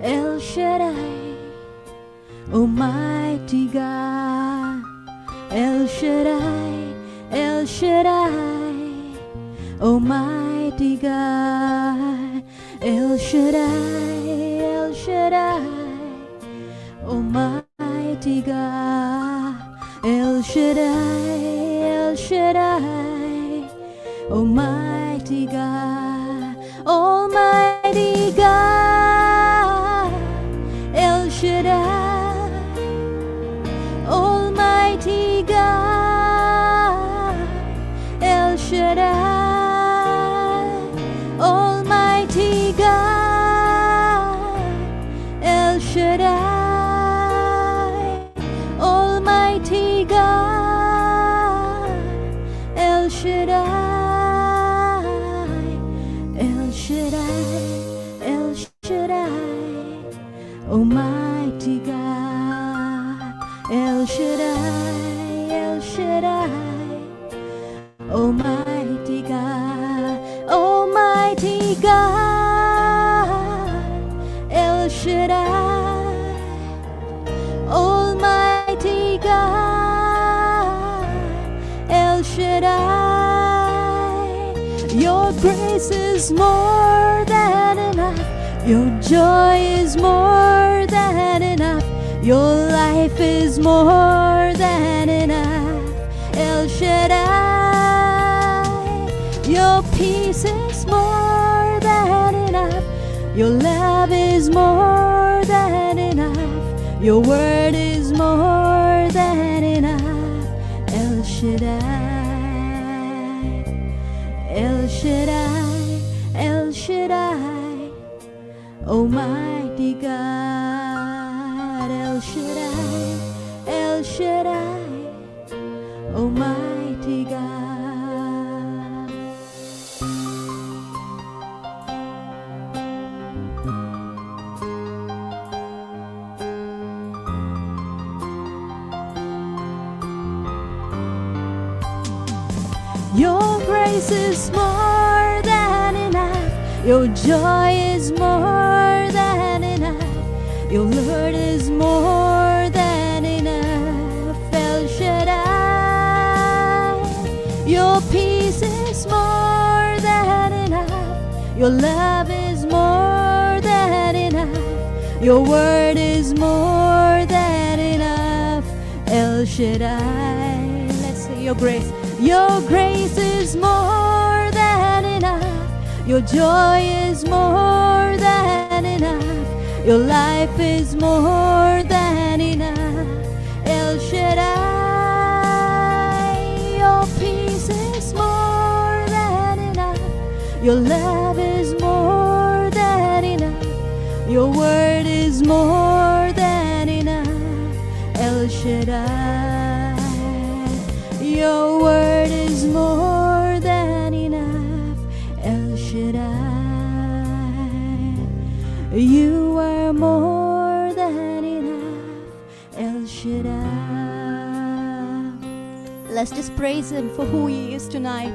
El Shaddai, Almighty God. El Shaddai, El Shaddai, Almighty God. El Shaddai, El Shaddai, Almighty God. El Shaddai, El Shaddai, Almighty God. Almighty God, El Shaddai, Almighty God, El Shaddai, Almighty God, El Shaddai, Almighty God, El Shaddai, El Shaddai, El Shaddai, Almighty God. El Shaddai, El Shaddai, Almighty God. Almighty God, El Shaddai, Almighty God, El Shaddai. Your grace is more than enough. Your joy is more than enough. Your life is more than enough. El Shaddai. Your peace is more than enough. Your love is more than enough. Your word is more than enough. El Shaddai, El Shaddai, El Shaddai, Almighty God. El Shaddai, El Shaddai, Almighty God. Your grace is more than enough. Your joy is more than enough. Your word is more than enough. El Shaddai. Your peace is more than enough. Your love is more than enough. Your word is more than enough. El Shaddai. Let's say your grace. Your grace is more than enough. Your joy is more than enough. Your life is more than enough. El Shaddai. Your peace is more than enough. Your love is more than enough. Your word is more than enough. El Shaddai. Your word is more than enough. El Shaddai. You are more than enough. El Shaddai. Let's just praise Him for who He is tonight.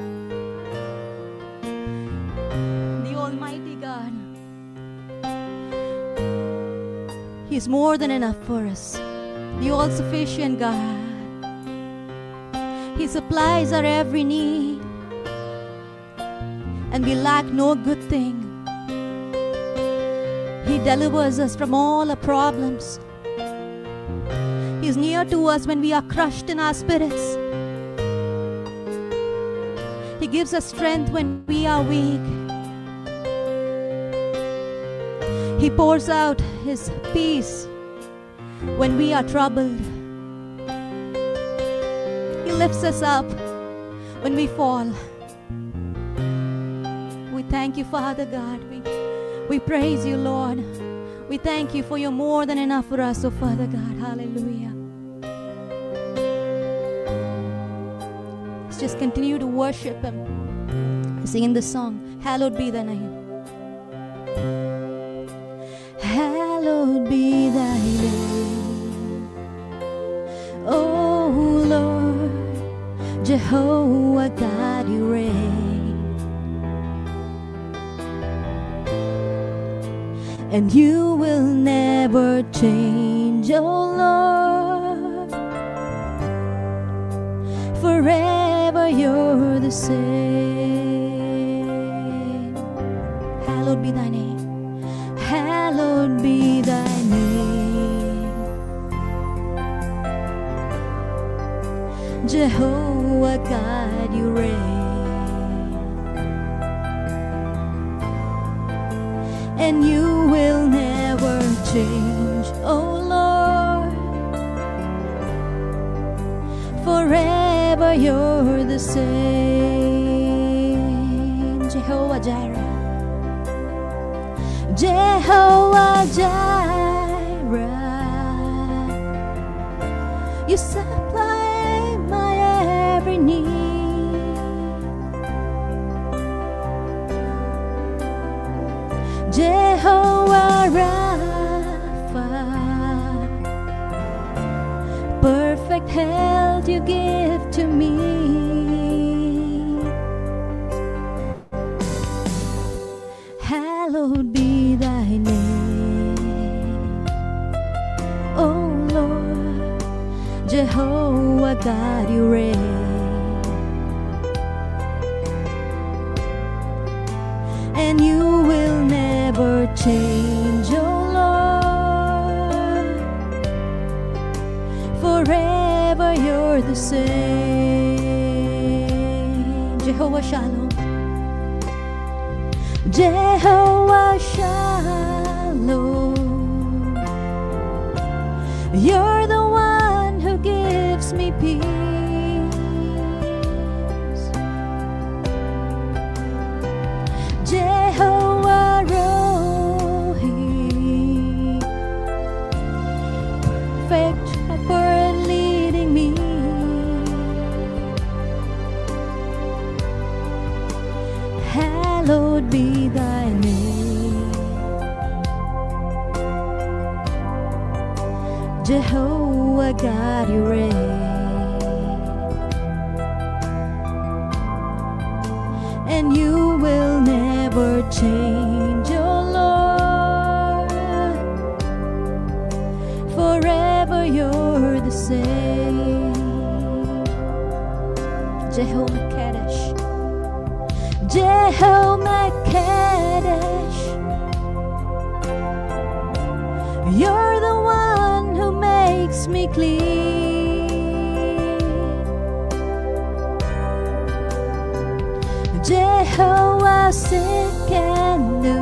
The Almighty God. He's more than enough for us. The all-sufficient God. He supplies our every need, and we lack no good thing. He delivers us from all our problems. He's near to us when we are crushed in our spirits. He gives us strength when we are weak. He pours out His peace when we are troubled. He lifts us up when we fall. We thank you, Father God. We praise you, Lord. We thank you for you're more than enough for us, oh Father God. Hallelujah. Let's just continue to worship Him. Singing the song, Hallowed be thy name. Hallowed be thy name, oh Lord, Jehovah God, you reign. and you will never change, oh Lord. Forever you're the same. Hallowed be thy name. Hallowed be thy name. Jehovah God, you reign, and you will never change, oh Lord. Forever you're the same. Jehovah Jireh, Jehovah Jireh, you supply my every need. Jehovah Rapha, perfect health you give to me. Hallowed be thy name, oh Lord. Jehovah God, you reign, and you will never change, oh Lord. Forever you're the same. Jehovah Shalom, Jehovah Shalom, you're the one who gives me peace. Jehovah Rohi, perfect shepherd leading me. Hallowed be thy name, Jehovah God, you reign, and you will never change, oh Lord. Forever you're the same. Jehovah Kadesh, Jehovah Kadesh, you're the one who makes me clean. Jehovah Tsidkenu,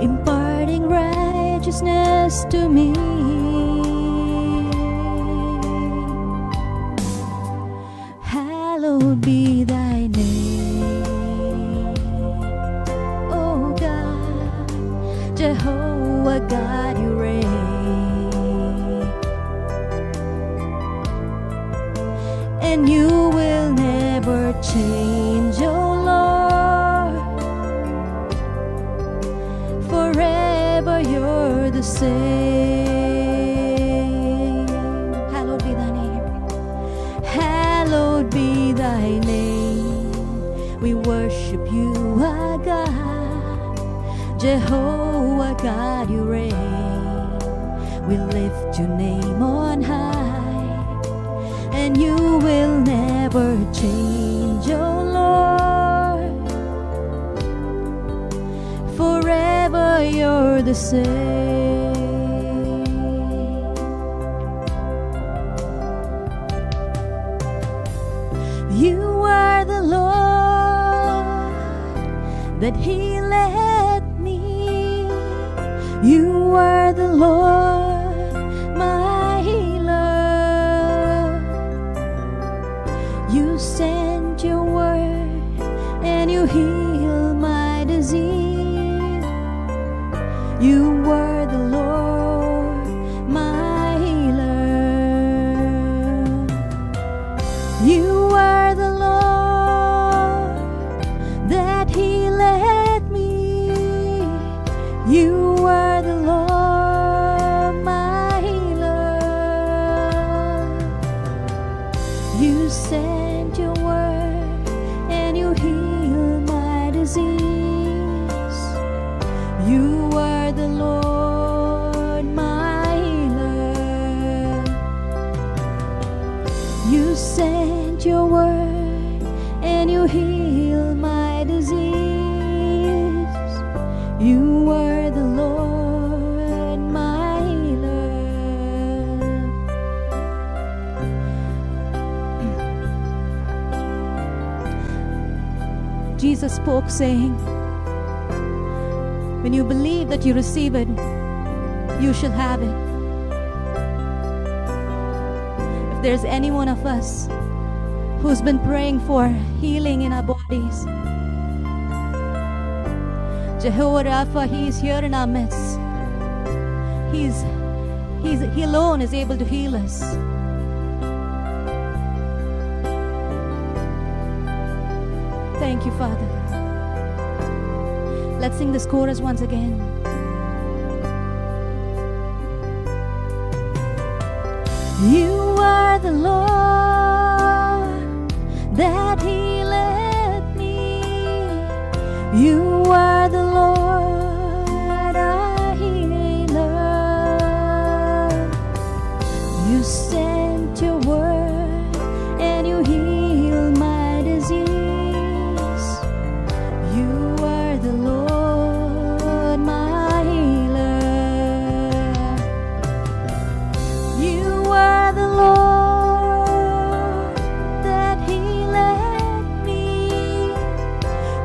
imparting righteousness to me. Hallowed be thy name, oh God. Jehovah God, you reign, and you will never change, oh Lord. Forever you're the same. Hallowed be thy name. Hallowed be thy name. We worship you, our God. Jehovah God, you reign. We lift your name on high, and you will never change, oh Lord. Forever you're the same. You are the Lord that healeth me. You are the Lord, my healer. You sent your word and you heal my disease. You are the Lord, my healer. You are the Lord that healeth me. You are the Lord, my healer. You sent your word and you heal my disease. You are the Lord, my healer. Jesus spoke saying, when you believe that you receive it, you shall have it. If there's any one of us who's been praying for healing in our bodies, Jehovah Rapha, He is here in our midst. He alone is able to heal us. Thank you, Father. Let's sing this chorus once again. You are the Lord that healeth me. You are the Lord, our healer. You sent your word and you healed my disease. You are the Lord, my healer. You are the Lord that healeth me.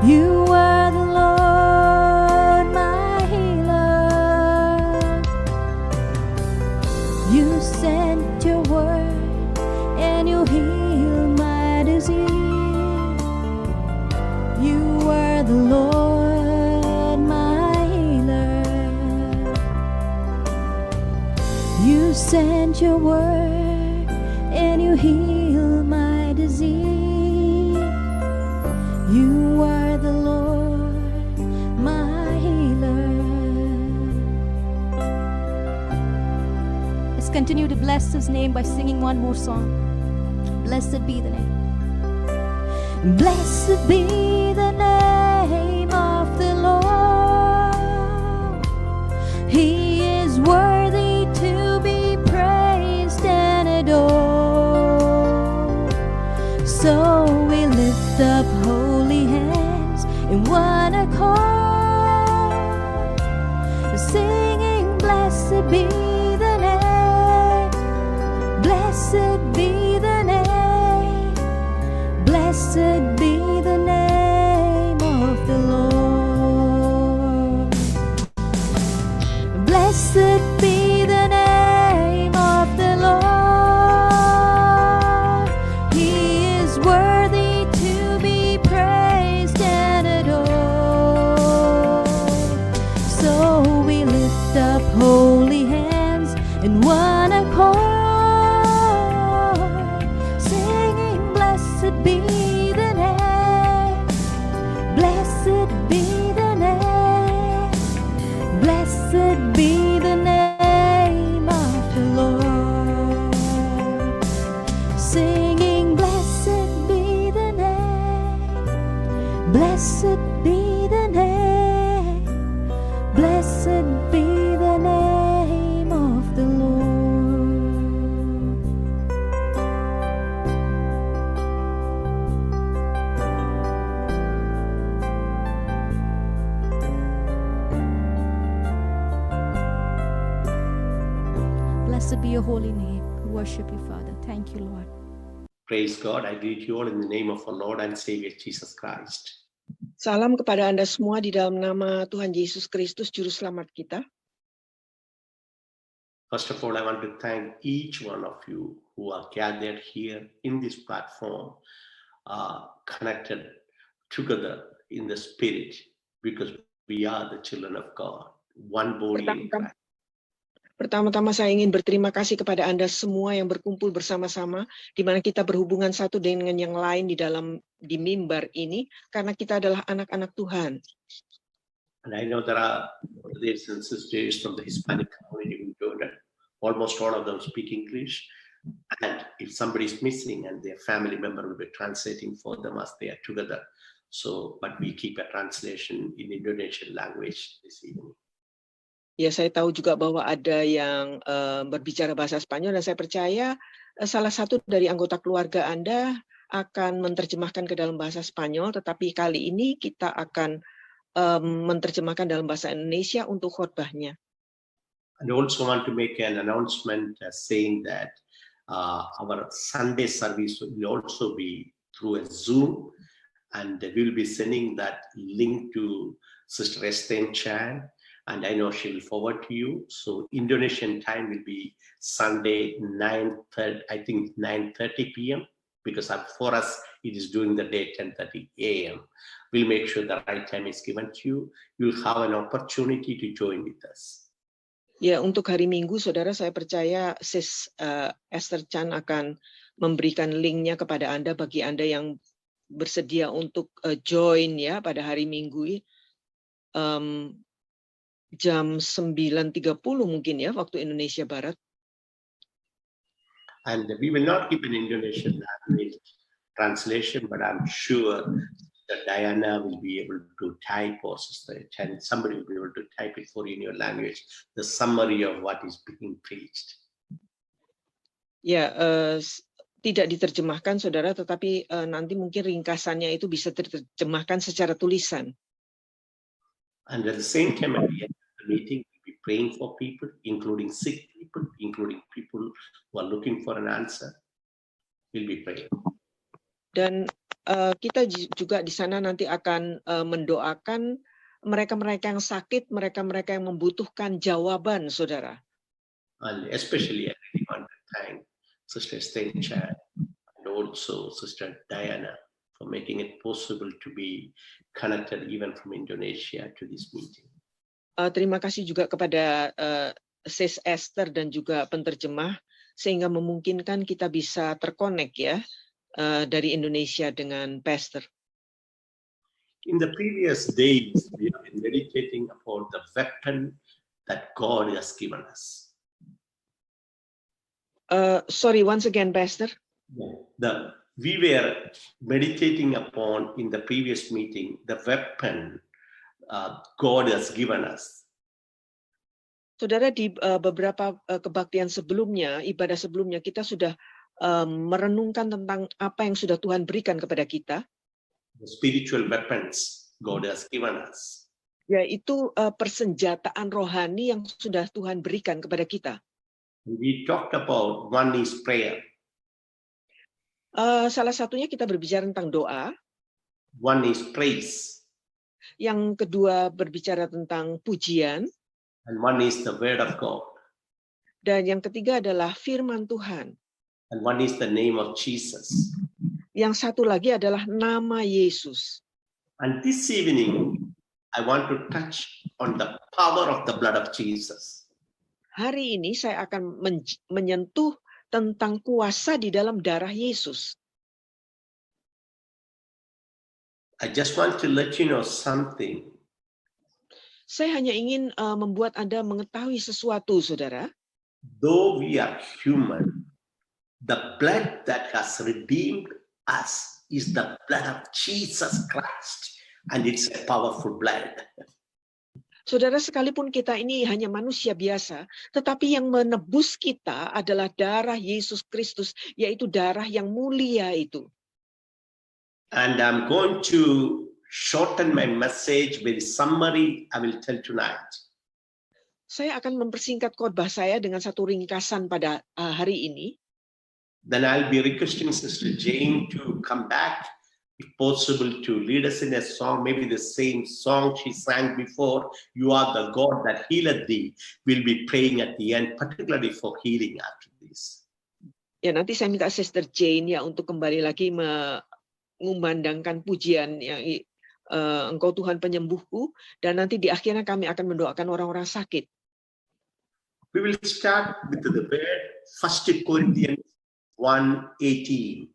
You are the Lord, my healer. You sent your word and you healed my disease. You are the Lord, my healer. You sent your word and you healed my disease. You are the Lord, my healer. Let's continue to bless His name by singing one more song. Blessed be the name. Blessed be the name of the Lord. He is worthy to be praised and adored. So we lift up holy hands in one accord, singing, blessed be the name, blessed be the name, blessed be the name of the Lord. Blessed be the name of the Lord. He is worthy to be praised and adored. So we lift up holy hands in one accord, singing, blessed be the name, blessed be the name, blessed be the name of the Lord. Singing, blessed be the name, blessed be the name, blessed be the name of the Lord. Blessed be your holy name. We worship you, Father. Thank you, Lord. Praise God. I greet you all in the name of our Lord and Savior Jesus Christ. Salam kepada Anda semua di dalam nama Tuhan Yesus Kristus, Juru Selamat kita. First of all, I want to thank each one of you who are gathered here in this platform, connected together in the Spirit, because we are the children of God, one body in Christ. Pertama-tama saya ingin berterima kasih kepada Anda semua yang berkumpul bersama-sama, di mana kita berhubungan satu dengan yang lain di mimbar ini, karena kita adalah anak-anak Tuhan. And I know there are brothers and sisters from the Hispanic community who do that. Almost all of them speak English. And if somebody is missing and their family member will be translating for them as they are together. So, but we keep a translation in Indonesian language this evening. Ya, saya tahu juga bahwa ada yang berbicara bahasa Spanyol, dan saya percaya salah satu dari anggota keluarga Anda akan menerjemahkan ke dalam bahasa Spanyol, tetapi kali ini kita akan menerjemahkan dalam bahasa Indonesia untuk khotbahnya. And I also want to make an announcement saying that our Sunday service will also be through a Zoom, and we will be sending that link to Sister Esther Chan, and I know she will forward to you. So Indonesian time will be Sunday 9:30, I think 9:30 p.m. because for us it is during the day 10:30 a.m. We'll make sure the right time is given to you. You'll have an opportunity to join with us. Ya, untuk hari Minggu, saudara, saya percaya Sis Esther Chan akan memberikan linknya kepada Anda bagi Anda yang bersedia untuk join ya pada hari Minggu jam 9:30 mungkin ya waktu Indonesia Barat. And we will not give an Indonesian language translation, but I'm sure that Diana will be able to type, or Sister Chan, somebody will be able to type it for you in your language, the summary of what is being preached. Ya, tidak diterjemahkan, saudara, tetapi nanti mungkin ringkasannya itu bisa diterjemahkan secara tulisan. And at the same time, at the end of the meeting, we'll be praying for people, including sick people, including people who are looking for an answer. We'll be praying. Dan kita juga di sana nanti akan mendoakan mereka-mereka yang sakit, mereka-mereka yang membutuhkan jawaban, saudara. And especially I really want to thank Sister Esther Chan and also Sister Diana for making it possible to be connected even from Indonesia to this meeting. Terima kasih juga kepada Sis Esther dan juga penterjemah sehingga memungkinkan kita bisa terkonek ya dari Indonesia dengan Pastor. In the previous days, we have been meditating about the weapon that God has given us. Sorry, once again, Pastor. We were meditating upon in the previous meeting the weapon God has given us. Saudara, di beberapa kebaktian sebelumnya, ibadah sebelumnya, kita sudah merenungkan tentang apa yang sudah Tuhan berikan kepada kita. The spiritual weapons God has given us. Yaitu persenjataan rohani yang sudah Tuhan berikan kepada kita. We talked about one is prayer. Salah satunya kita berbicara tentang doa. One is praise. Yang kedua berbicara tentang pujian. And one is the word of God. Dan yang ketiga adalah firman Tuhan. And one is the name of Jesus. Yang satu lagi adalah nama Yesus. And this evening, I want to touch on the power of the blood of Jesus. Hari ini saya akan menyentuh tentang kuasa di dalam darah Yesus. I just want to let you know something. Saya hanya ingin membuat Anda mengetahui sesuatu, saudara. Though we are human, the blood that has redeemed us is the blood of Jesus Christ, and it's a powerful blood. Saudara, sekalipun kita ini hanya manusia biasa, tetapi yang menebus kita adalah darah Yesus Kristus, yaitu darah yang mulia itu. And I'm going to shorten my message very summary I will tell tonight. Saya akan mempersingkat khotbah saya dengan satu ringkasan pada hari ini. Then I'll be requesting Sister Jane to come back, if possible, to lead us in a song, maybe the same song she sang before, You Are the God That Healeth Thee. We'll be praying at the end, particularly for healing after this. Ya, nanti saya minta Sister Jane ya untuk kembali lagi mengumandangkan pujian yang Engkau Tuhan penyembuhku, dan nanti di akhirnya kami akan mendoakan orang-orang sakit. We will start with the word 1 Corinthians 1:18.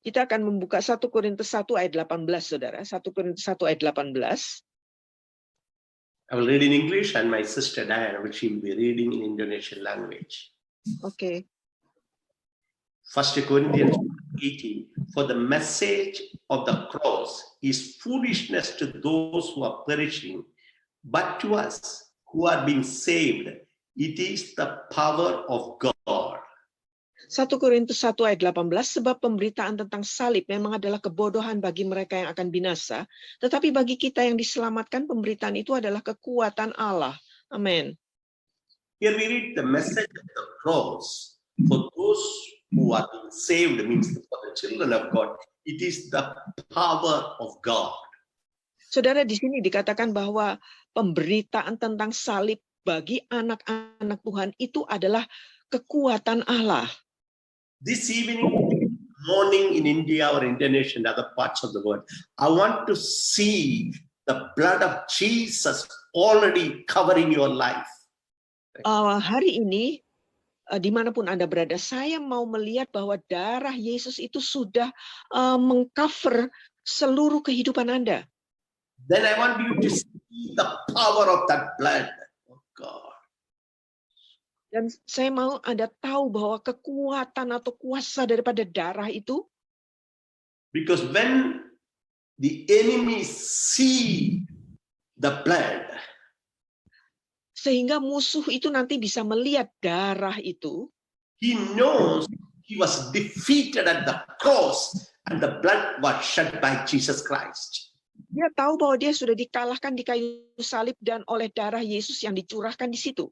Kita akan membuka 1 Korintus 1 ayat 18, saudara. 1 Korintus 1 ayat 18. I will read in English and my sister Diana, which she will be reading in Indonesian language. Okay. 1 Corinthians 18. For the message of the cross is foolishness to those who are perishing, but to us who are being saved, it is the power of God. 1 Korintus 1 ayat 18, sebab pemberitaan tentang salib memang adalah kebodohan bagi mereka yang akan binasa, tetapi bagi kita yang diselamatkan pemberitaan itu adalah kekuatan Allah. Amin. Here we read the message of the cross for those who are being saved, means for the children of God. It is the power of God. Saudara, di sini dikatakan bahwa pemberitaan tentang salib bagi anak-anak Tuhan itu adalah kekuatan Allah. This evening, morning in India or Indonesia and other parts of the world, I want to see the blood of Jesus already covering your life. Hari ini, dimanapun Anda berada, saya mau melihat bahwa darah Yesus itu sudah mengcover seluruh kehidupan Anda. Then I want you to see the power of that blood of God. Dan saya mau Anda tahu bahwa kekuatan atau kuasa daripada darah itu, Because when the enemy see the blood, sehingga musuh itu nanti bisa melihat darah itu, he knows he was defeated at the cross and the blood was shed by Jesus Christ. dia tahu bahwa dia sudah dikalahkan di kayu salib dan oleh darah Yesus yang dicurahkan di situ.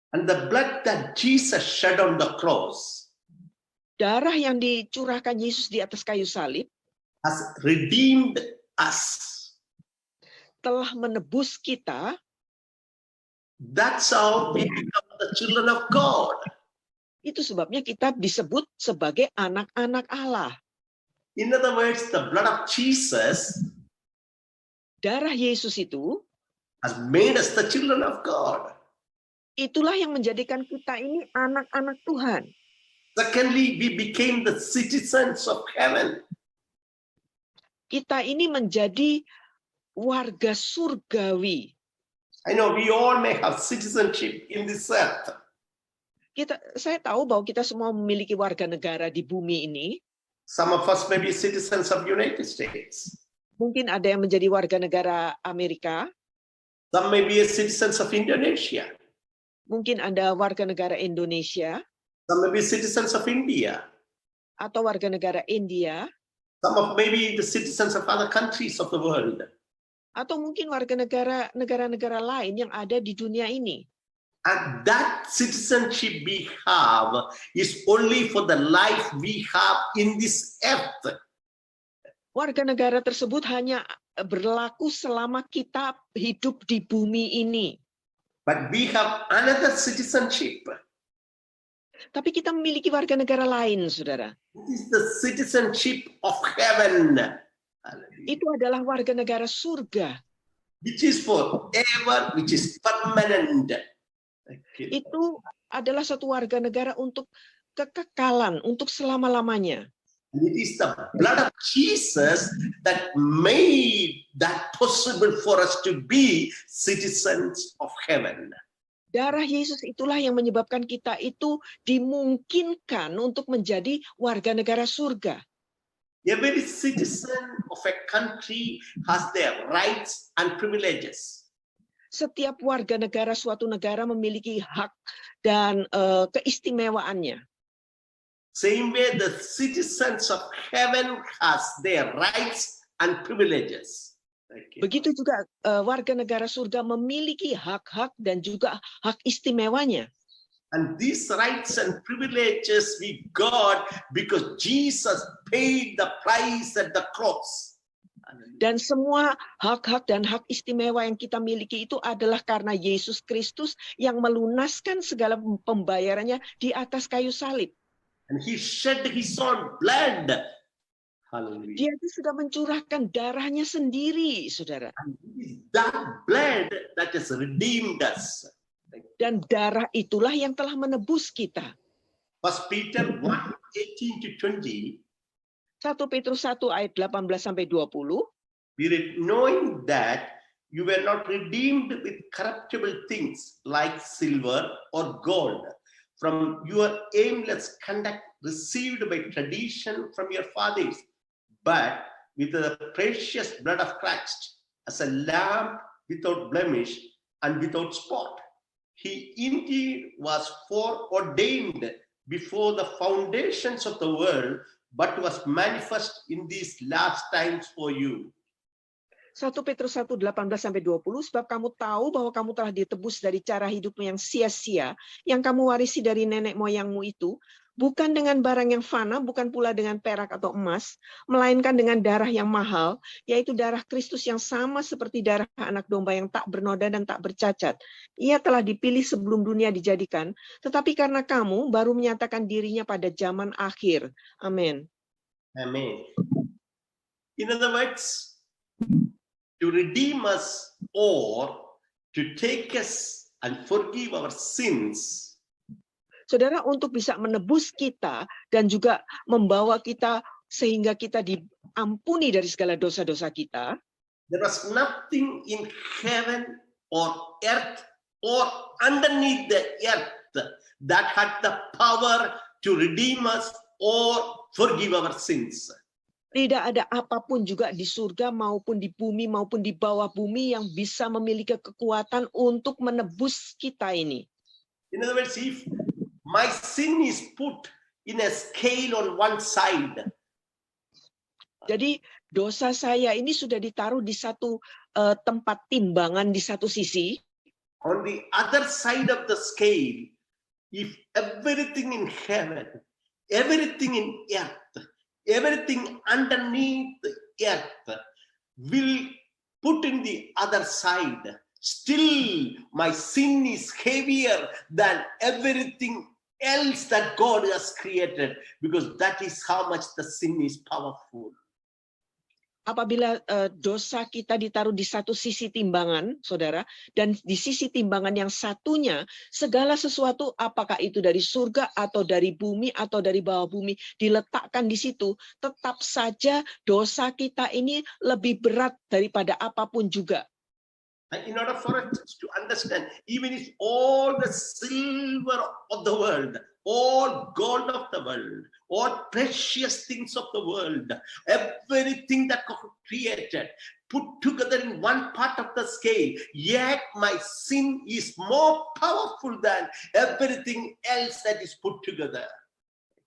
And the blood that Jesus shed on the cross Darah yang dicurahkan Yesus di atas kayu salib has redeemed us. telah menebus kita. That's how we become the children of God. Itu sebabnya kita disebut sebagai anak-anak Allah. In other words, the blood of Jesus Darah Yesus itu, has made us the children of God. itulah yang menjadikan kita ini anak-anak Tuhan. Secondly, we became the citizens of heaven. Kita ini menjadi warga surgawi. I know we all may have citizenship in this earth. Saya tahu bahwa kita semua memiliki warga negara di bumi ini. Some of us may be citizens of United States. Mungkin ada yang menjadi warga negara Amerika. Some may be citizens of Indonesia. Mungkin Anda warga negara Indonesia. Some may be citizens of India. Atau warga negara India. Some of maybe the citizens of other countries of the world. Atau mungkin warga negara-negara lain yang ada di dunia ini. And that citizenship we have is only for the life we have in this earth. Warga negara tersebut hanya berlaku selama kita hidup di bumi ini. But we have another citizenship. Tapi kita memiliki warga negara lain, saudara. It is the citizenship of heaven. Itu adalah warga negara surga. Which is forever, which is permanent. Okay. Itu adalah satu warga negara untuk kekekalan, untuk selama-lamanya. And it is the blood of Jesus that made that possible for us to be citizens of heaven. Darah Yesus itulah yang menyebabkan kita itu dimungkinkan untuk menjadi warga negara surga. Every citizen of a country has their rights and privileges. Setiap warga negara suatu negara memiliki hak dan keistimewaannya. Same way the citizens of heaven has their rights and privileges. Okay. Begitu juga warga negara surga memiliki hak-hak dan juga hak istimewanya. And these rights and privileges we got because Jesus paid the price at the cross. Dan semua hak-hak dan hak istimewa yang kita miliki itu adalah karena Yesus Kristus yang melunaskan segala pembayarannya di atas kayu salib. And he shed his own blood. Hallelujah. Dia itu sudah mencurahkan darahnya sendiri, saudara. And it is that blood that has redeemed us. Dan darah itulah yang telah menebus kita. 1 Peter 1:18-20. 1 Petrus 1 ayat 18-20. We read, knowing that you were not redeemed with corruptible things like silver or gold from your aimless conduct received by tradition from your fathers, but with the precious blood of Christ as a lamb without blemish and without spot. He indeed was foreordained before the foundations of the world, but was manifest in these last times for you. 1 Petrus 1:18-20, sebab kamu tahu bahwa kamu telah ditebus dari cara hidupmu yang sia-sia, yang kamu warisi dari nenek moyangmu itu, bukan dengan barang yang fana, bukan pula dengan perak atau emas, melainkan dengan darah yang mahal, yaitu darah Kristus yang sama seperti darah anak domba yang tak bernoda dan tak bercacat. Ia telah dipilih sebelum dunia dijadikan, tetapi karena kamu baru menyatakan dirinya pada zaman akhir. Amin. Amen. In other words, to redeem us or to take us and forgive our sins, Saudara, untuk bisa menebus kita dan juga membawa kita sehingga kita diampuni dari segala dosa-dosa kita, there was nothing in heaven or earth or underneath the earth that had the power to redeem us or forgive our sins. tidak ada apapun juga di surga maupun di bumi maupun di bawah bumi yang bisa memiliki kekuatan untuk menebus kita ini. In other words, if my sin is put in a scale on one side, Jadi dosa saya ini sudah ditaruh di satu tempat timbangan di satu sisi. on the other side of the scale, if everything in heaven, everything in earth, everything underneath the earth will put in the other side, still my sin is heavier than everything else that God has created, because that is how much the sin is powerful. Apabila dosa kita ditaruh di satu sisi timbangan, saudara, dan di sisi timbangan yang satunya, segala sesuatu, apakah itu dari surga atau dari bumi atau dari bawah bumi, diletakkan di situ, tetap saja dosa kita ini lebih berat daripada apapun juga. And in order for us to understand, even if all the silver of the world, all gold of the world, all precious things of the world, everything that God created, put together in one part of the scale, yet my sin is more powerful than everything else that is put together.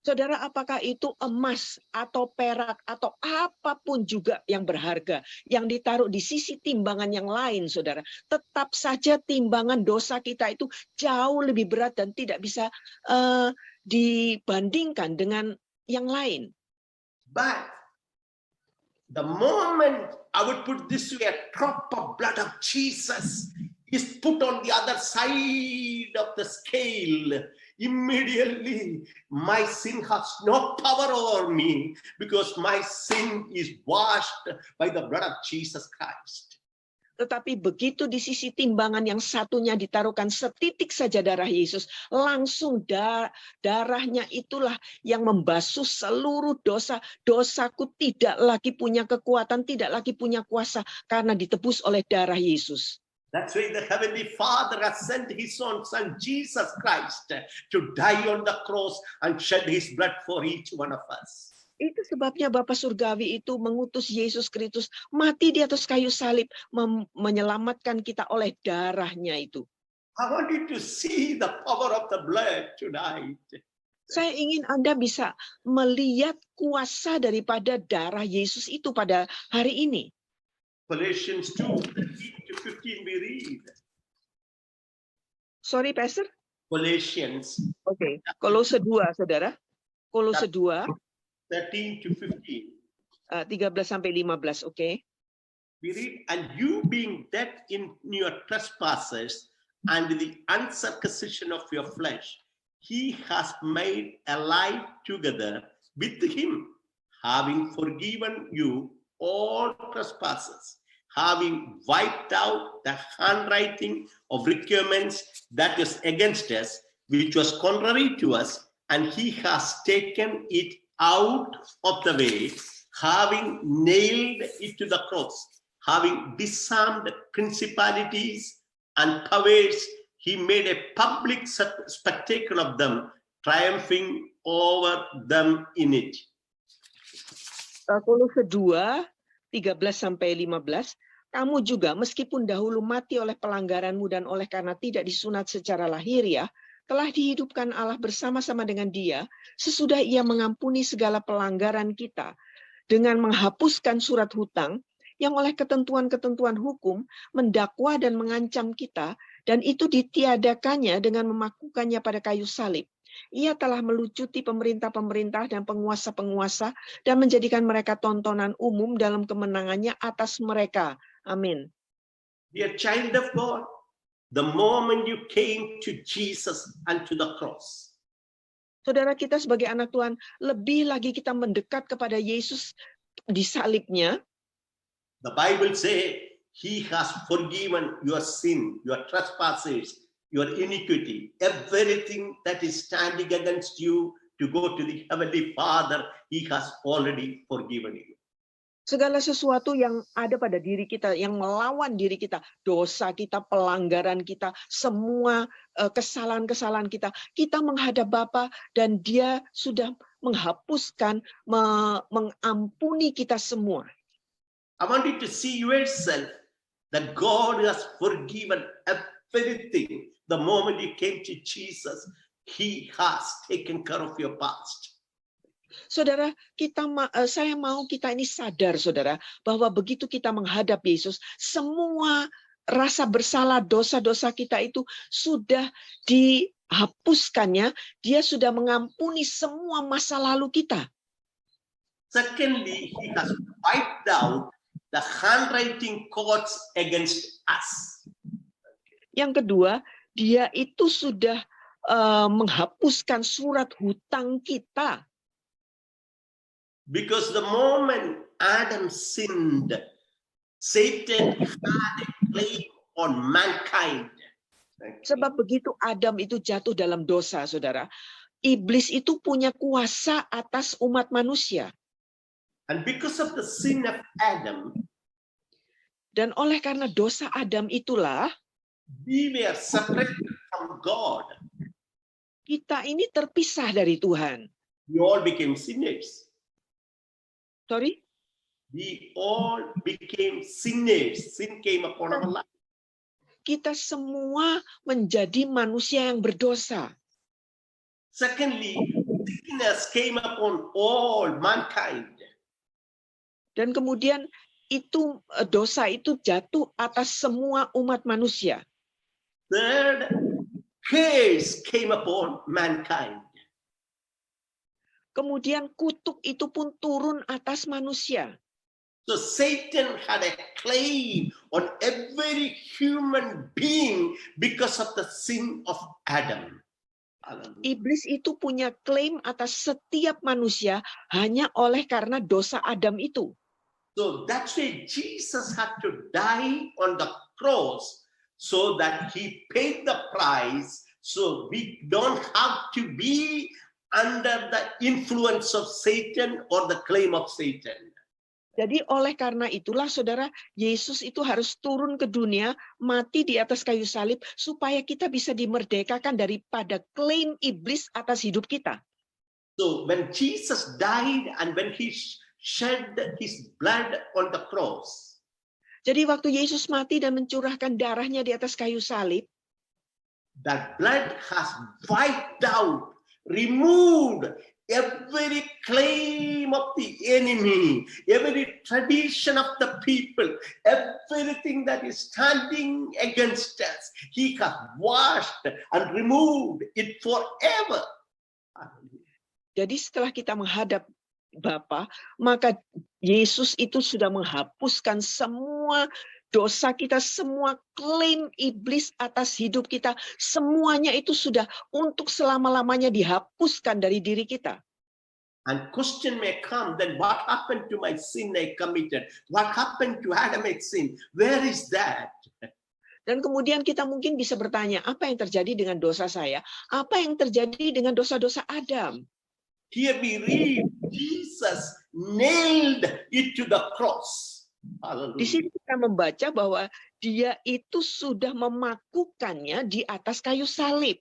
Saudara, apakah itu emas atau perak atau apapun juga yang berharga yang ditaruh di sisi timbangan yang lain, saudara, tetap saja timbangan dosa kita itu jauh lebih berat dan tidak bisa dibandingkan dengan yang lain. But the moment I would put this way, a drop of blood of Jesus is put on the other side of the scale, immediately my sin has no power over me, because my sin is washed by the blood of Jesus Christ. Tetapi begitu di sisi timbangan yang satunya ditaruhkan setitik saja darah Yesus, langsung darahnya itulah yang membasuh seluruh dosa. Dosaku tidak lagi punya kekuatan, tidak lagi punya kuasa karena ditebus oleh darah Yesus. That's why the Heavenly Father has sent His own Son, Jesus Christ, to die on the cross and shed His blood for each one of us. Itu sebabnya Bapa Surgawi itu mengutus Yesus Kristus mati di atas kayu salib, menyelamatkan kita oleh darahnya itu. I want you to see the power of the blood tonight. Saya ingin Anda bisa melihat kuasa daripada darah Yesus itu pada hari ini. Colossians 2:13-15 we read. Sorry, Pastor? Colossians Oke, Kolose 2, saudara. Kolose 2, 13-15. 13-15, oke. We read, and you being dead in your trespasses and the uncircumcision of your flesh, He has made alive together with Him, having forgiven you all trespasses, having wiped out the handwriting of requirements that is against us, which was contrary to us, and He has taken it out of the way, having nailed it to the cross, having disarmed principalities and powers, He made a public spectacle of them, triumphing over them in it. Kolose 2, 13-15, kamu juga meskipun dahulu mati oleh pelanggaranmu dan oleh karena tidak disunat secara lahiriah, telah dihidupkan Allah bersama-sama dengan Dia sesudah Ia mengampuni segala pelanggaran kita dengan menghapuskan surat hutang yang oleh ketentuan-ketentuan hukum mendakwa dan mengancam kita, dan itu ditiadakannya dengan memakukannya pada kayu salib. Ia telah melucuti pemerintah-pemerintah dan penguasa-penguasa dan menjadikan mereka tontonan umum dalam kemenangannya atas mereka. Amin. Dear child of God, the moment you came to Jesus and to the cross, Saudara kita sebagai anak Tuhan, lebih lagi kita mendekat kepada Yesus di salibnya. the Bible says He has forgiven your sin, your trespasses, your iniquity, everything that is standing against you to go to the Heavenly Father, He has already forgiven you. Segala sesuatu yang ada pada diri kita, yang melawan diri kita, dosa kita, pelanggaran kita, semua kesalahan-kesalahan kita, kita menghadap Bapa dan Dia sudah menghapuskan, mengampuni kita semua. I want you to see yourself that God has forgiven everything. The moment you came to Jesus, He has taken care of your past. Saudara, saya mau kita ini sadar, saudara, bahwa begitu kita menghadap Yesus, semua rasa bersalah, dosa-dosa kita itu sudah dihapuskannya. Dia sudah mengampuni semua masa lalu kita. Secondly, He has wiped out the handwriting codes against us. Yang kedua, Dia itu sudah menghapuskan surat hutang kita. Because the moment Adam sinned, Satan had a claim on mankind. Sebab begitu Adam itu jatuh dalam dosa, saudara, iblis itu punya kuasa atas umat manusia. And because of the sin of Adam, dan oleh karena dosa Adam itulah, we were separated from God. Kita ini terpisah dari Tuhan. We all became sinners. Sorry? We all became sinners. Sin came upon our life. Kita semua menjadi manusia yang berdosa. Secondly, sickness came upon all mankind. Dan kemudian itu dosa itu jatuh atas semua umat manusia. Third, curse came upon mankind. Kemudian kutuk itu pun turun atas manusia. So Satan had a claim on every human being because of the sin of Adam. Iblis itu punya klaim atas setiap manusia hanya oleh karena dosa Adam itu. So that's why Jesus had to die on the cross so that He paid the price, so we don't have to be under the influence of Satan or the claim of Satan. Jadi oleh karena itulah saudara, Yesus itu harus turun ke dunia, mati di atas kayu salib, supaya kita bisa dimerdekakan daripada klaim iblis atas hidup kita. So when Jesus died and when He shed His blood on the cross, jadi waktu Yesus mati dan mencurahkan darahnya di atas kayu salib, that blood has wiped out, removed every claim of the enemy, every tradition of the people, everything that is standing against us. He has washed and removed it forever. jadi setelah kita menghadap Bapa, maka Yesus itu sudah menghapuskan semua dosa kita, semua klaim iblis atas hidup kita, semuanya itu sudah untuk selama-lamanya dihapuskan dari diri kita. And question may come, then what happened to my sin I committed? What happened to Adamic sin? Where is that? Dan kemudian kita mungkin bisa bertanya, apa yang terjadi dengan dosa saya? Apa yang terjadi dengan dosa-dosa Adam? Here we read, Jesus nailed it to the cross. Di sini kita membaca bahwa Dia itu sudah memakukannya di atas kayu salib.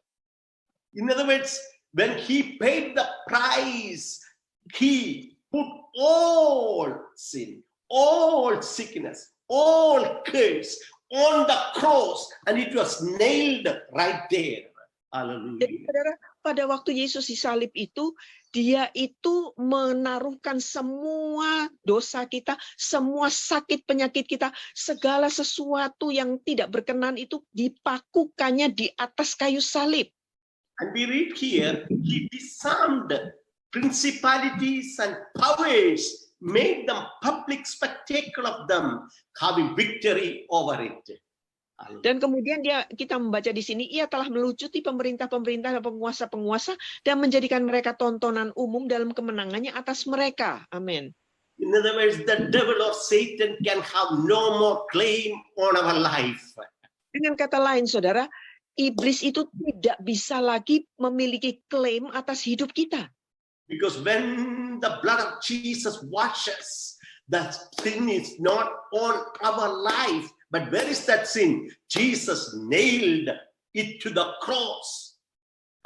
In other words, when He paid the price, He put all sin, all sickness, all curse on the cross, and it was nailed right there. Jadi Hallelujah. saudara, pada waktu Yesus disalib itu, dia itu menaruhkan semua dosa kita, semua sakit penyakit kita, segala sesuatu yang tidak berkenan itu dipakukannya di atas kayu salib. And we read here, he disarmed principalities and powers, made them public spectacle of them, having victory over it. Hallelujah. Dan kemudian kita membaca di sini, ia telah melucuti pemerintah-pemerintah dan penguasa-penguasa dan menjadikan mereka tontonan umum dalam kemenangannya atas mereka. Amin. In other words, the devil or Satan can have no more claim on our life. Dengan kata lain, saudara, iblis itu tidak bisa lagi memiliki klaim atas hidup kita. Because when the blood of Jesus washes, that sin is not on our life. But where is that sin? Jesus nailed it to the cross.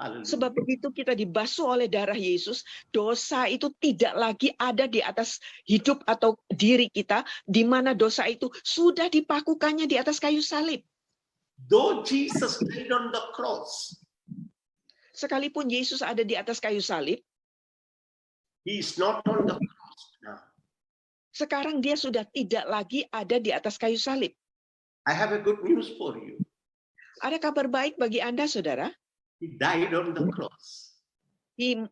Hallelujah. Sebab begitu kita dibasuh oleh darah Yesus, dosa itu tidak lagi ada di atas hidup atau diri kita, di mana dosa itu sudah dipakukannya di atas kayu salib. Though Jesus died on the cross, Sekalipun Yesus ada di atas kayu salib, he is not on the cross now. sekarang dia sudah tidak lagi ada di atas kayu salib. I have a good news for you. Ada kabar baik bagi Anda, saudara. He died on the cross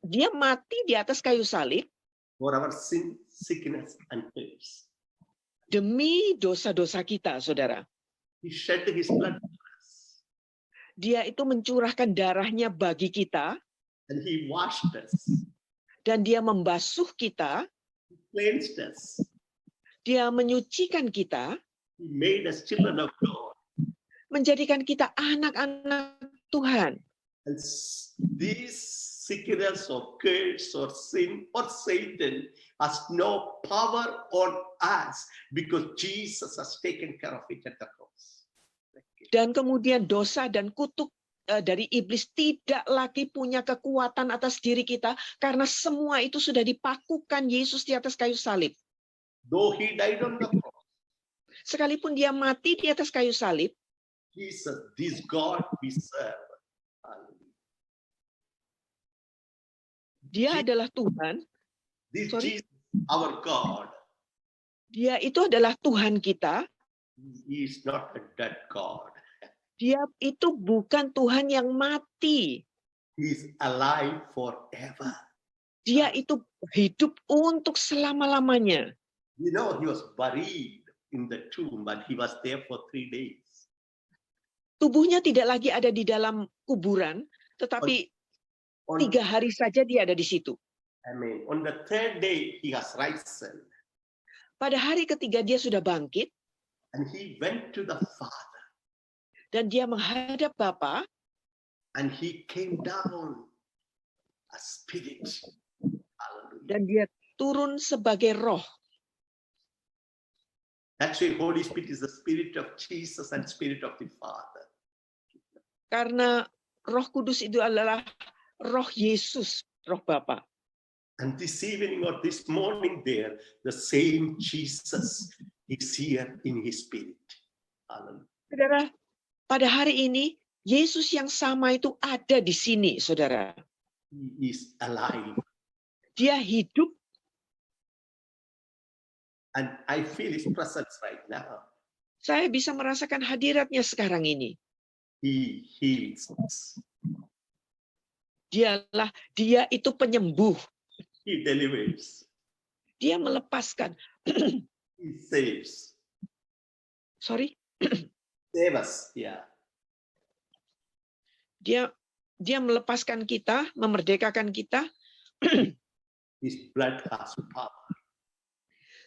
Dia mati di atas kayu salib for our sin, sickness, and pains. demi dosa-dosa kita, saudara. He shed his blood for us, Dia itu mencurahkan darahnya bagi kita, and he washed us, dan dia membasuh kita, he cleansed us, dia menyucikan kita, he made us children of God. menjadikan kita anak-anak Tuhan. And this sickness or curse or sin or Satan has no power on us because Jesus has taken care of it at the cross. Dan kemudian dosa dan kutuk dari iblis tidak lagi punya kekuatan atas diri kita, karena semua itu sudah dipakukan Yesus di atas kayu salib. Though he died on the cross, Sekalipun dia mati di atas kayu salib, Jesus, this God we serve. Hallelujah. dia adalah Tuhan. This Sorry? Jesus, our God, Dia itu adalah Tuhan kita. he is not a dead God. Dia itu bukan Tuhan yang mati. He is alive forever. Dia itu hidup untuk selama-lamanya. You know, he was buried in the tomb, but he was there for 3 days. Tubuhnya tidak lagi ada di dalam kuburan, tetapi On, 3 hari saja dia ada di situ. I mean, on the 3rd day, he has risen Pada hari ketiga dia sudah bangkit, and he went to the Father dan dia menghadap Bapa, and he came down a spirit. Hallelujah. dan dia turun sebagai roh. Actually, Holy Spirit is the spirit of Jesus and spirit of the Father. Karena Roh Kudus itu adalah roh Yesus, roh Bapa. And this evening or this morning there, the same Jesus is here in his spirit. Hallelujah. Saudara, pada hari ini Yesus yang sama itu ada di sini, saudara. He is alive. Dia hidup, And I feel his presence right now. saya bisa merasakan hadiratnya sekarang ini. He heals us. Dia itu penyembuh. He delivers. Dia melepaskan. He saves. Sorry. Save us. Yeah. Dia melepaskan kita, memerdekakan kita, His blood has power.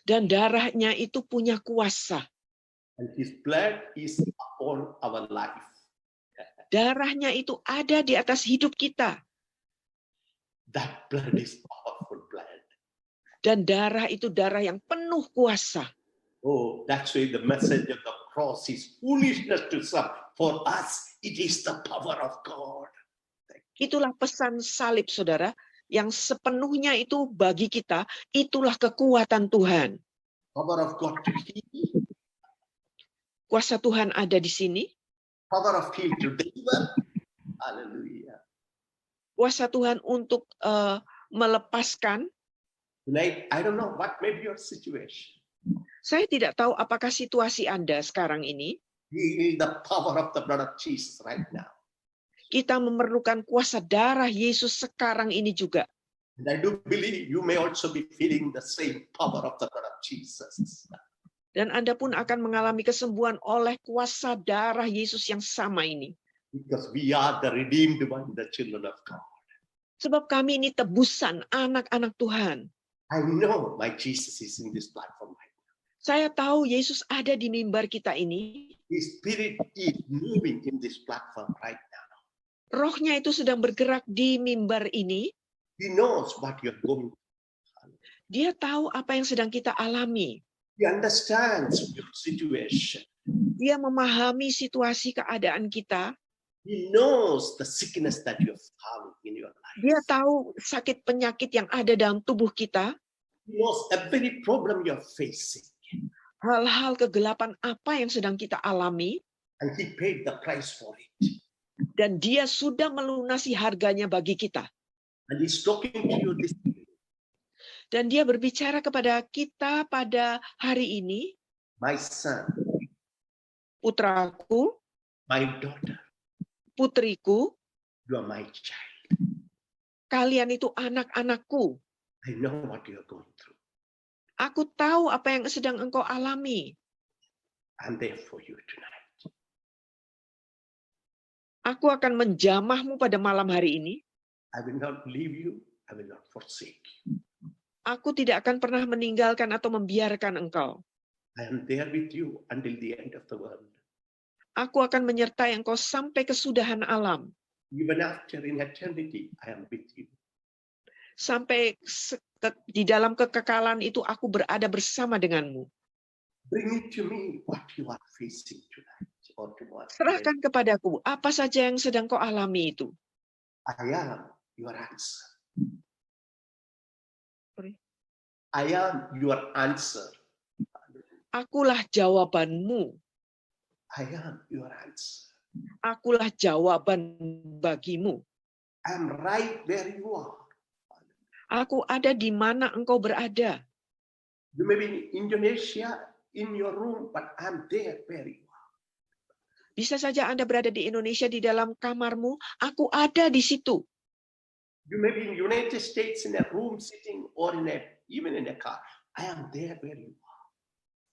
dan darahnya itu punya kuasa. And his blood is upon our life. Darahnya itu ada di atas hidup kita. That blood is powerful blood. Dan darah itu darah yang penuh kuasa. Oh, that's why the message of the cross is foolishness to some. For us, it is the power of God. Itulah pesan salib, saudara, yang sepenuhnya itu bagi kita, itulah kekuatan Tuhan. Power of God to heal. Kuasa Tuhan ada di sini. Power of heal to deliver. Hallelujah. Kuasa Tuhan untuk melepaskan. Tonight, I don't know what may be your situation. Saya tidak tahu apakah situasi Anda sekarang ini. We need the power of the blood of Jesus right now. Kita memerlukan kuasa darah Yesus sekarang ini juga. And I do believe you may also be feeling the same power of the blood of Jesus. Dan Anda pun akan mengalami kesembuhan oleh kuasa darah Yesus yang sama ini. Because we are the redeemed one, the children of God. Sebab kami ini tebusan anak-anak Tuhan. I know my Jesus is in this platform right now. Saya tahu Yesus ada di mimbar kita ini. His spirit is moving in this platform right now. Rohnya itu sedang bergerak di mimbar ini. He knows what you're going through. Dia tahu apa yang sedang kita alami. He understands your situation. Dia memahami situasi keadaan kita. He knows the sickness that you have in your life. Dia tahu sakit penyakit yang ada dalam tubuh kita. He knows every problem you're facing. Hal-hal kegelapan apa yang sedang kita alami. And he paid the price for it. Dan dia sudah melunasi harganya bagi kita. And he's talking to you this evening. Dan dia berbicara kepada kita pada hari ini. My son, Putraku, my daughter, putriku, you are my child. kalian itu anak-anakku. I know what you're going through. Aku tahu apa yang sedang engkau alami. I'm there for you tonight. Aku akan menjamahmu pada malam hari ini. I will not leave you. I will not forsake you. Aku tidak akan pernah meninggalkan atau membiarkan engkau. I am there with you until the end of the world. Aku akan menyertai engkau sampai kesudahan alam. Even after in eternity, I am with you. Sampai di dalam kekekalan itu aku berada bersama denganmu. Bring it to me what you are facing tonight or tomorrow. Serahkan kepadaku apa saja yang sedang kau alami itu. I am your answer. Sorry. I am your answer. Akulah jawabanmu. I am your answer. Akulah jawaban bagimu. I am right where you are. Aku ada di mana engkau berada. You may be in Indonesia in your room, but I'm there where you are. Bisa saja Anda berada di Indonesia di dalam kamarmu, aku ada di situ. You may be in United States in a room sitting or even in a car. I am there where you are.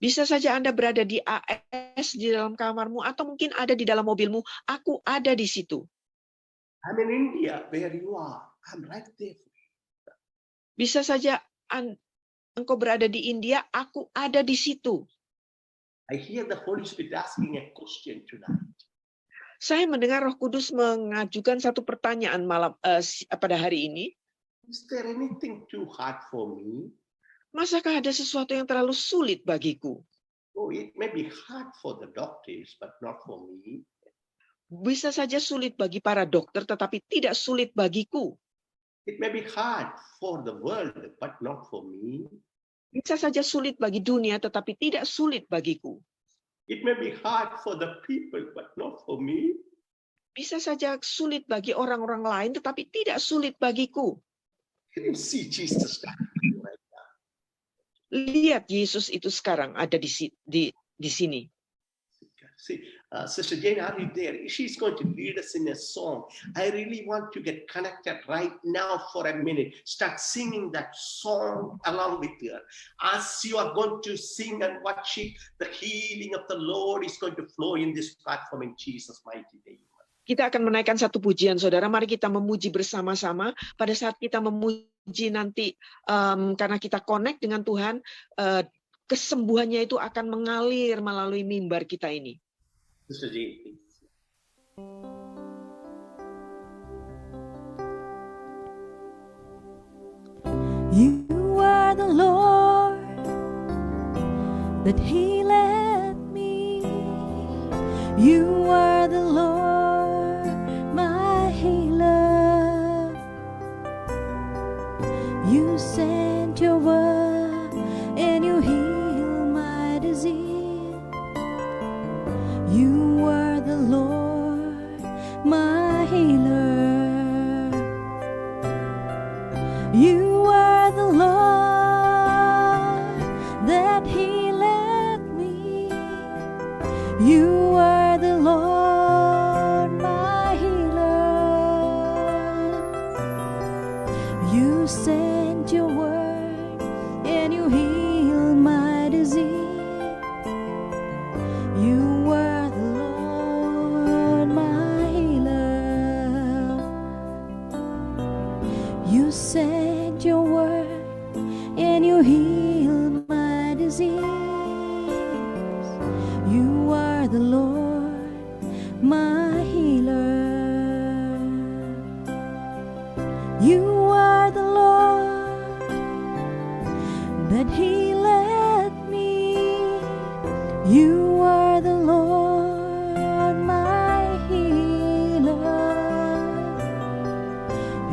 Bisa saja Anda berada di AS di dalam kamarmu atau mungkin ada di dalam mobilmu, aku ada di situ. I'm in India where you are. I'm right there. Bisa saja engkau berada di India, aku ada di situ. I hear the Holy Spirit asking a question tonight. Saya mendengar Roh Kudus mengajukan satu pertanyaan pada hari ini. Is there anything too hard for me? Masakah ada sesuatu yang terlalu sulit bagiku? Oh, it may be hard for the doctors, but not for me. Bisa saja sulit bagi para dokter, tetapi tidak sulit bagiku. It may be hard for the world, but not for me. Bisa saja sulit bagi dunia, tetapi tidak sulit bagiku. It may be hard for the people, but not for me. Bisa saja sulit bagi orang-orang lain, tetapi tidak sulit bagiku. Can you see Jesus right now? Lihat Yesus itu sekarang ada di sini. See, Sister Jane, are you there? She's going to lead us in a song. I really want to get connected right now for a minute. Start singing that song along with her. As you are going to sing and watch it, the healing of the Lord is going to flow in this platform in Jesus' mighty name. Kita akan menaikkan satu pujian, saudara. Mari kita memuji bersama-sama. Pada saat kita memuji nanti, karena kita connect dengan Tuhan, kesembuhannya itu akan mengalir melalui mimbar kita ini. Sister Jane, please. You are the Lord that healeth me. You are the Lord, my healer. You sent your word and you heal my disease. You are the Lord, my healer. You are the Lord that healeth me. You are the Lord, my healer. You sent your word and you healed my disease. You are the Lord, my healer. You sent your word and you healed my disease. You are the Lord, my healer. You are the Lord that healeth me. You are the Lord, my healer.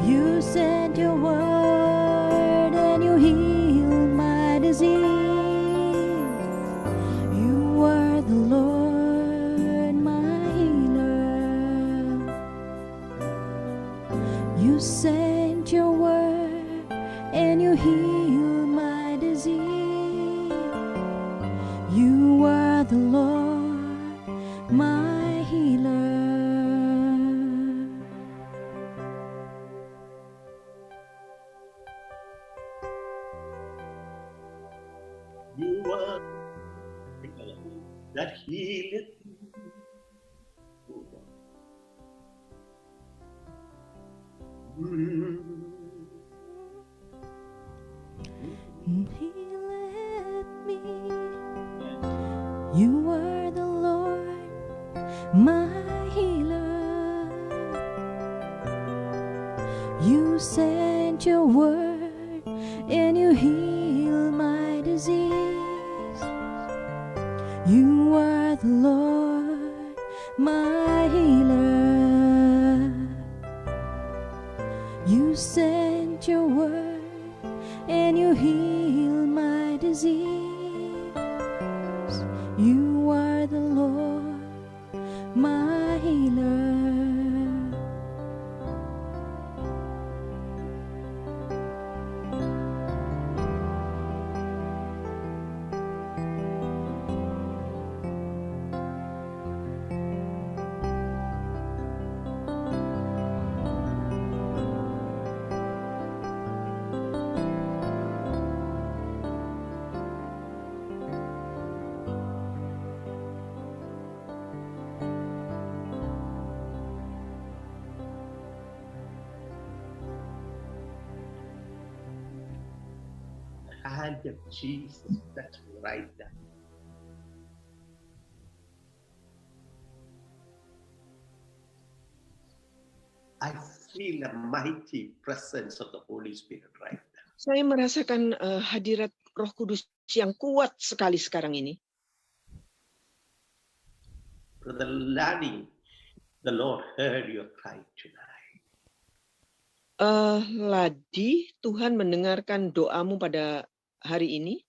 You sent your word and you healed my disease. You are the Lord, my healer. You sent your word and you healed my disease. You are the Lord, my healer. You are that healeth me. Healeth me. You are the Lord, my healer. You sent your word and you healed my disease. You are the Lord, my healer. You sent your word and you healed my disease. You are the Lord, my healer. Hand of Jesus that's right there. I feel a mighty presence of the Holy Spirit right now. Saya merasakan hadirat Roh Kudus yang kuat sekali sekarang ini. Brother Lanny, the Lord heard your cry tonight. Ladi, Tuhan mendengarkan doamu pada hari ini.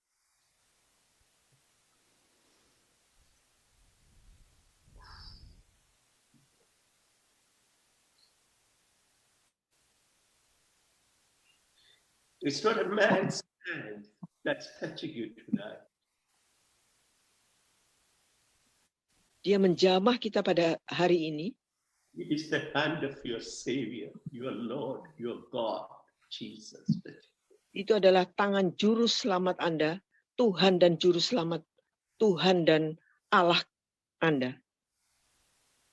It's not a man's hand that's touching you tonight. Dia menjamah kita pada hari ini. It is the hand of your Savior, your Lord, your God, Jesus. Itu adalah tangan juru selamat Anda, Tuhan dan juru selamat Tuhan dan Allah Anda.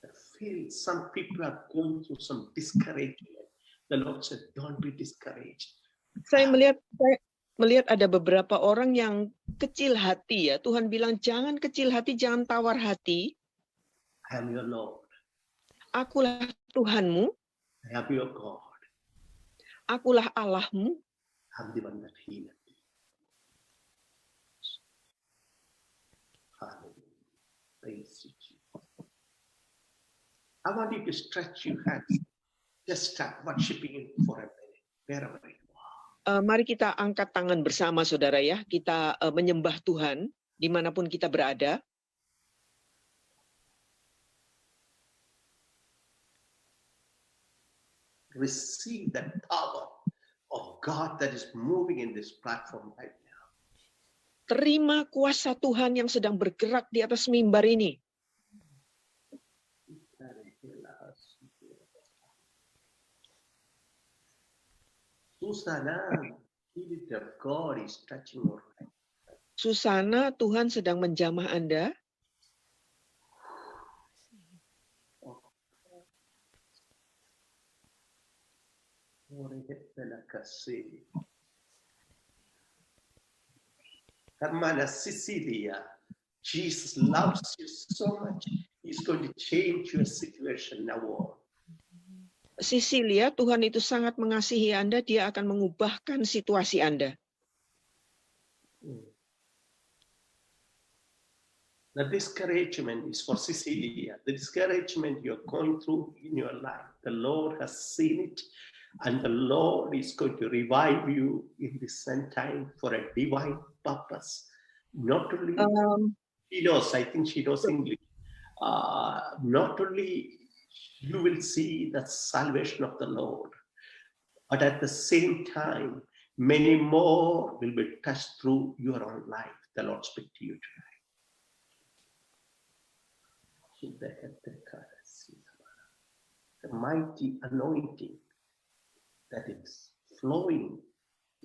I feel some people are going through some discouragement. The Lord said, don't be discouraged. Saya melihat ada beberapa orang yang kecil hati ya. Tuhan bilang jangan kecil hati, jangan tawar hati. I am your Lord. Akulah Tuhanmu, I am your God. akulah Allahmu. I'm the one that healed you. Hallelujah. Praise you, Jesus. I want you to stretch your hands. Just start worshiping Him for a minute, wherever you are. Mari kita angkat tangan bersama, saudara ya. Kita menyembah Tuhan dimanapun kita berada. Receive that power of God that is moving in this platform right now. Terima kuasa Tuhan yang sedang bergerak di atas mimbar ini. Susana, Spirit of God is touching your life. Susana, Tuhan sedang menjamah Anda. Hermana Cecilia, Jesus loves you so much. He's going to change your situation now on. Cecilia, Tuhan itu sangat mengasihi Anda, Dia akan mengubahkan situasi Anda. The discouragement is for Cecilia. The discouragement you're going through in your life, the Lord has seen it, and the Lord is going to revive you in this end time for a divine purpose. Not only she knows, I think she knows English. Not only you will see the salvation of the Lord, but at the same time, many more will be touched through your own life. The Lord speak to you tonight. The mighty anointing that is flowing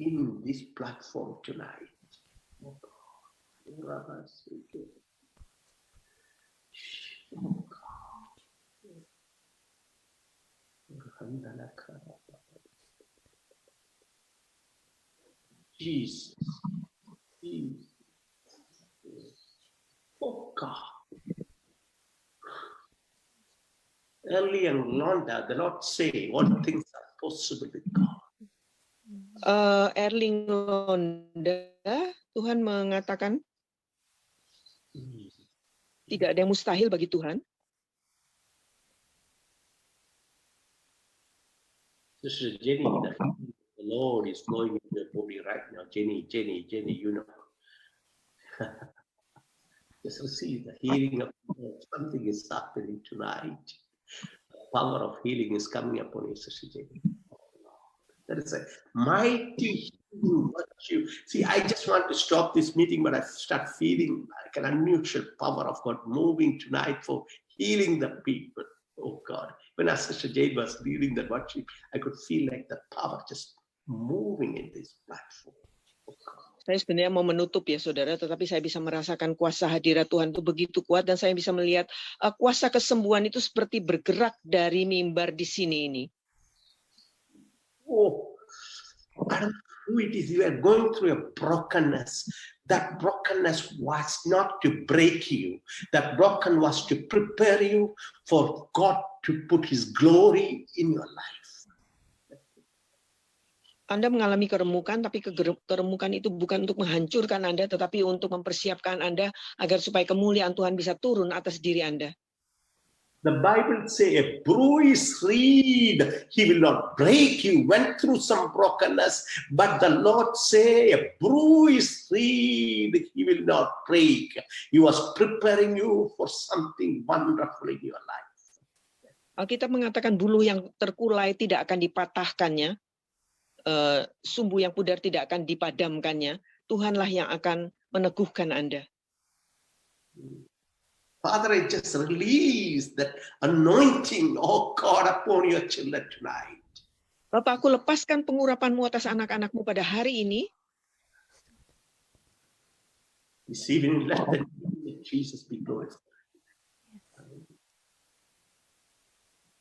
in this platform tonight. Oh God. Jesus. Oh God. Early and Londa, the Lord say, all things are possible with God. Erling Londa, Tuhan mengatakan tidak ada yang mustahil bagi Tuhan. Sister Jenny, the Lord is flowing in your body right now. Jenny, you know. Just receive the healing of God. Something is happening tonight. The power of healing is coming upon you, Sister Jenny. That is a mighty healing virtue. See, I just want to stop this meeting, but I start feeling like an unusual power of God moving tonight for healing the people. Oh God, when as Sister Jade was reading that virtue, I could feel like the power just moving in this platform. Oh God. Saya sebenarnya mau menutup ya saudara, tetapi saya bisa merasakan kuasa hadirat Tuhan itu begitu kuat dan saya bisa melihat kuasa kesembuhan itu seperti bergerak dari mimbar di sini ini. Oh, I don't know who it is. You are going through a brokenness. That brokenness was not to break you. That broken was to prepare you for God to put His glory in your life. Anda mengalami keremukan, tapi keremukan itu bukan untuk menghancurkan Anda, tetapi untuk mempersiapkan Anda agar supaya kemuliaan Tuhan bisa turun atas diri Anda. The Bible say a bruised reed, He will not break. You went through some brokenness, but the Lord say a bruised reed, He will not break. He was preparing you for something wonderful in your life. Alkitab mengatakan buluh yang terkulai tidak akan dipatahkannya, sumbu yang pudar tidak akan dipadamkannya. Tuhanlah yang akan meneguhkan Anda. Father, I just release that anointing, oh God, upon your children tonight. Bapak, aku lepaskan pengurapan-Mu atas anak-anak-Mu pada hari ini. Receiving, let the name of Jesus be glorified.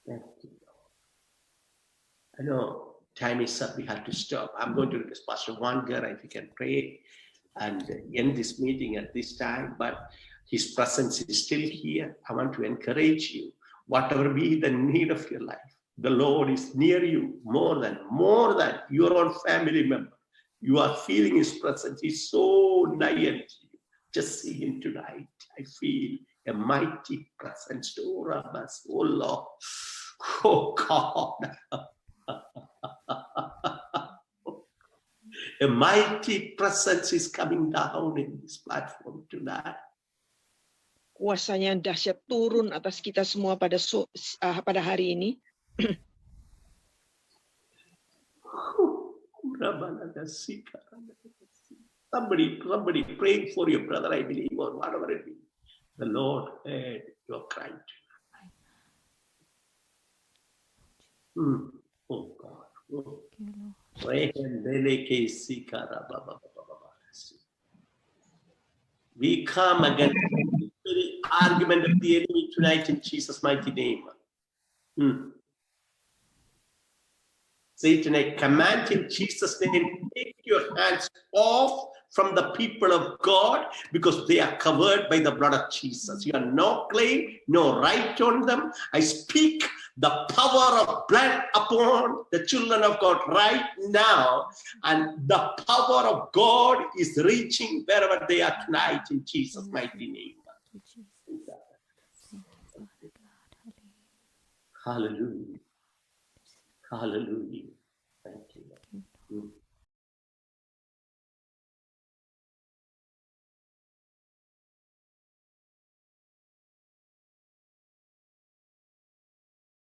Thank you, Lord. I know time is up, we have to stop. I'm going to request Pastor Wanger if you can pray and end this meeting at this time, but His presence is still here. I want to encourage you, whatever be the need of your life, the Lord is near you more than your own family member. You are feeling His presence. He's so nigh to you. Just see Him tonight. I feel a mighty presence. Oh Lord. Oh God. A mighty presence is coming down in this platform tonight. Kuasanya dahsyat turun atas kita semua pada hari ini. Somebody praying for your brother, I believe, or whatever it be. The Lord heard your cry. Oh God. Oh. We come against the argument of the enemy tonight in Jesus' mighty name. Satan, I command in Jesus' name, take your hands off from the people of God because they are covered by the blood of Jesus. You have no claim, no right on them. I speak the power of blood upon the children of God right now, and the power of God is reaching wherever they are tonight in Jesus' mighty name. Hallelujah. Hallelujah. Thank you, Lord.